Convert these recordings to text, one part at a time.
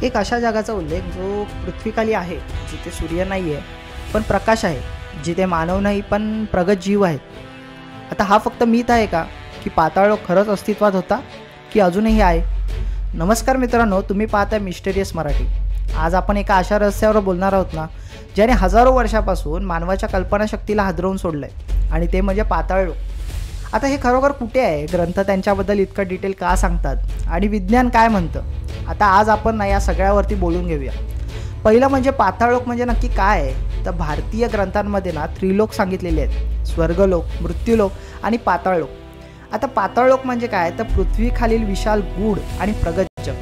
एक अशा जगाचा उल्लेख जो पृथ्वीखाली आहे, जिथे सूर्य नाही आहे पण प्रकाश आहे, जिथे मानव नाही पण प्रगत जीव आहेत. आता हा फक्त मीथ आहे का, की पाताळलोक खरंच अस्तित्वात होता, की अजूनही आहे? नमस्कार मित्रांनो, तुम्ही पाहताय मिस्टेरियस मराठी. आज आपण एका अशा रहस्यावर बोलणार आहोत ना, ज्याने हजारो वर्षापासून मानवाच्या कल्पनाशक्तीला हादरवून सोडलंय, आणि ते म्हणजे पाताळलोक. आता हे खरोखर कुठे आहे? ग्रंथ त्यांच्याबद्दल इतकं डिटेल का सांगतात, आणि विज्ञान काय म्हणतं? आता आज आपण ना या सगळ्यावरती बोलून घेऊया. पहिलं म्हणजे पाताळलोक म्हणजे नक्की काय आहे? तर भारतीय ग्रंथांमध्ये ना त्रिलोक सांगितलेले आहेत: स्वर्गलोक, मृत्यूलोक आणि पाताळलोक. आता पाताळलोक म्हणजे काय? तर पृथ्वीखालील विशाल गूढ आणि प्रगत जग.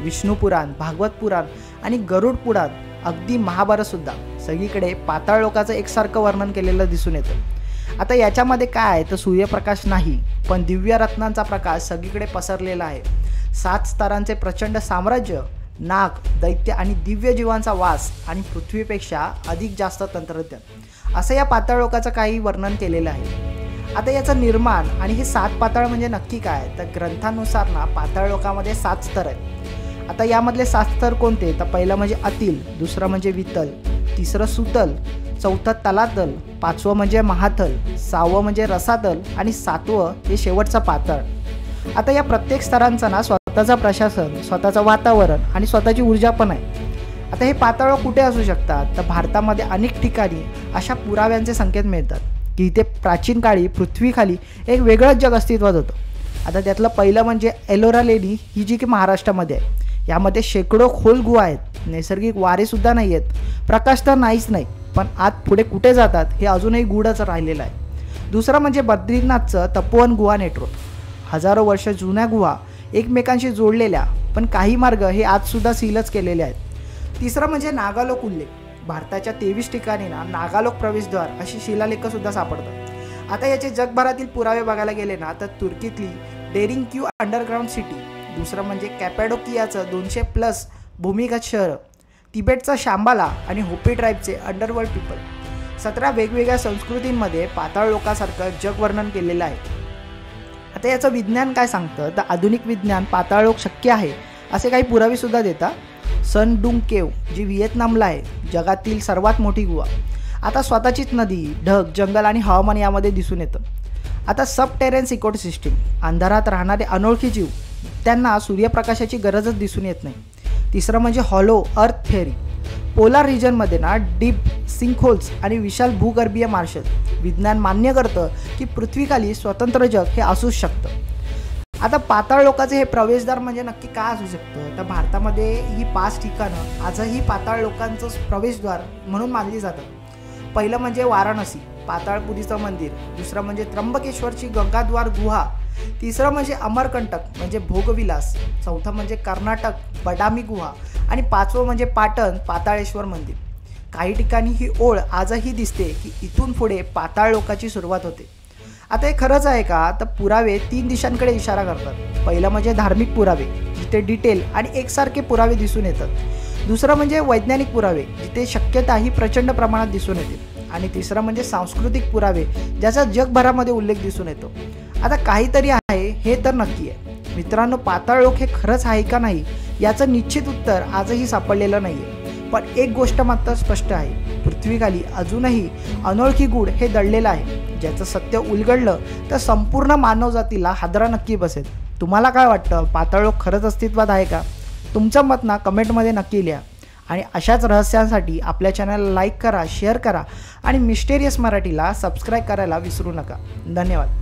विष्णू पुराण, भागवत पुराण आणि गरुड पुराण, अगदी महाभारतसुद्धा सगळीकडे पाताळलोकाचं एकसारखं वर्णन केलेलं दिसून येतं. आता याच्यामध्ये काय आहे? तर सूर्यप्रकाश नाही, पण दिव्य रत्नांचा प्रकाश सगळीकडे पसरलेला आहे. 7 स्तरांचे प्रचंड साम्राज्य, नाग, दैत्य आणि दिव्य जीवांचा वास, आणि पृथ्वीपेक्षा अधिक जास्त तंत्रज्ञान, असं या पाताळलोकाचं काही वर्णन केलेलं आहे. आता याचं निर्माण आणि हे 7 पाताळ म्हणजे नक्की काय? तर ग्रंथानुसार ना पाताळलोकामध्ये 7 स्तर आहेत. आता यामधले 7 स्तर कोणते? तर पहिलं म्हणजे अतिल, दुसरं म्हणजे वितल, तिसरं सुतल, चौथं तलातल, 5वं म्हणजे महातल, 6वं म्हणजे रसातल आणि 7वं हे शेवटचं पाताळ. आता या प्रत्येक स्तरांचं ना स्वतःचं प्रशासन, स्वतःचं वातावरण आणि स्वतःची ऊर्जा पण आहे. आता हे पाताळ कुठे असू शकतात? तर भारतामध्ये अनेक ठिकाणी अशा पुराव्यांचे संकेत मिळतात की इथे प्राचीन काळी पृथ्वीखाली एक वेगळंच जग अस्तित्वात होतं. आता त्यातलं पहिलं म्हणजे एलोरा लेणी, ही जी की महाराष्ट्रामध्ये आहे. यामध्ये शेकडो खोल गुहा आहेत, नैसर्गिक वारेसुद्धा नाही आहेत, प्रकाश तर नाहीच नाही, पण आत पुढे कुठे जातात हे अजूनही गूढच राहिलेलं आहे. दुसरं म्हणजे बद्रीनाथचं तपोवन गुहा नेटवर्क. हजारो वर्ष जुन्या गुहा एकमेकांशी जोडलेल्या, पण काही मार्ग हे आजसुद्धा सीलच केलेले आहेत. तिसरं म्हणजे नागालोक उल्लेख. भारताच्या 23 ठिकाणी ना नागालोक प्रवेशद्वार अशी शिलालेखसुद्धा सापडतात. आता याचे जगभरातील पुरावे बघायला गेले ना, तर तुर्कीतली डेरिंग क्यू अंडरग्राऊंड सिटी, दुसरं म्हणजे कॅपॅडोकियाचं 200+ भूमिगत शहर, तिबेटचा शांबाला आणि होपी ट्राईबचे अंडरवर्ल्ड पीपल. 17 वेगवेगळ्या संस्कृतींमध्ये पाताळलोकासारखं जग वर्णन केलेलं आहे. आता याचं विज्ञान काय सांगतं? तर आधुनिक विज्ञान पाताळलोक शक्य आहे असे काही पुरावेसुद्धा देतात. सन डुंग केव, जी व्हिएतनामला आहे, जगातील सर्वात मोठी गुहा. आता स्वतःचीच नदी, ढग, जंगल आणि हवामान यामध्ये दिसून येतं. आता सबटेरेन्स इकोसिस्टीम, अंधारात राहणारे अनोळखी जीव, त्यांना सूर्यप्रकाशाची गरजच दिसून येत नाही. तिसरं म्हणजे हॉलो अर्थ थेअरी. पोलार रिजनमध्ये ना डीप सिंकहोल्स आणि विशाल भूगर्भीय मार्शल. विज्ञान मान्य करतं की पृथ्वीखाली स्वतंत्र जग हे असूच शकतं. आता पाताळलोकाचे हे प्रवेशद्वार म्हणजे नक्की काय असू शकतं? तर भारतामध्ये ही 5 ठिकाणं आजही पाताळलोकांचं प्रवेशद्वार म्हणून मानली जातात. पहिलं म्हणजे वाराणसी, पाताळपुरीचं मंदिर. दुसरं म्हणजे त्र्यंबकेश्वरची गंगाद्वार गुहा. तिसरं म्हणजे अमरकंटक म्हणजे भोगविलास. चौथं म्हणजे कर्नाटक बदामी गुहा. आणि 5वं म्हणजे पाटण पाताळेश्वर मंदिर. काही ठिकाणी ही ओळ आजही दिसते की इथून पुढे पाताळलोकाची सुरुवात होते. आता हे खरंच आहे का? तर पुरावे 3 दिशांकडे इशारा करतात. पहिलं म्हणजे धार्मिक पुरावे, जिथे डिटेल आणि एकसारखे पुरावे दिसून येतात. दुसरं म्हणजे वैज्ञानिक पुरावे, जिथे शक्यता ही प्रचंड प्रमाणात दिसून येते. आणि तिसरं म्हणजे सांस्कृतिक पुरावे, ज्याचा जगभरामध्ये उल्लेख दिसून येतो. आता काहीतरी आहे हे तर नक्की आहे. मित्रांनो, पाताळलोक हे खरंच आहे का नाही याचं निश्चित उत्तर आजही सापडलेलं नाही आहे. पण एक गोष्ट मात्र स्पष्ट आहे: पृथ्वीखाली अजूनही अनोळखी गूढ हे दडलेलं आहे, ज्याचं सत्य उलगडलं तर संपूर्ण मानवजातीला हादरा नक्की बसेल. तुम्हाला काय वाटतं? पाताळलोक खरंच अस्तित्वात आहे का? तुमचं मत ना कमेंटमध्ये नक्की लिहा. आणि अशाच रहस्यांसाठी आपल्या चॅनलला लाईक करा, शेअर करा आणि मिस्टेरियस मराठीला सबस्क्राईब करायला विसरू नका. धन्यवाद.